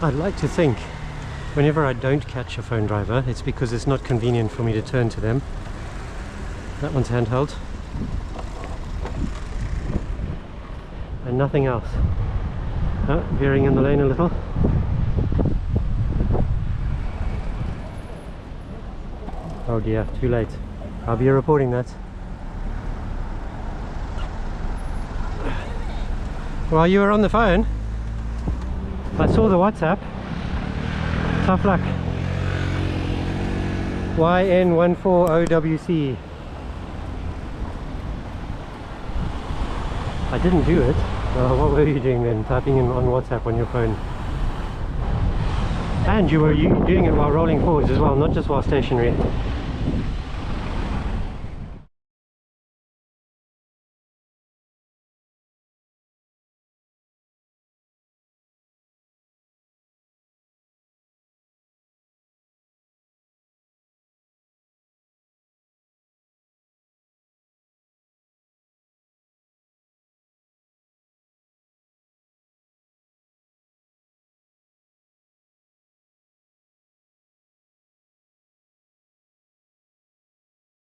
I'd like to think whenever I don't catch a phone driver, it's because it's not convenient for me to turn to them. That one's handheld. And nothing else. Oh, veering in the lane a little. Oh dear, too late. I'll be reporting that. While you were on the phone, I saw the WhatsApp. Tough luck. YN14OWC. I didn't do it. What were you doing then? Typing in on WhatsApp on your phone. And you were doing it while rolling forwards as well, not just while stationary.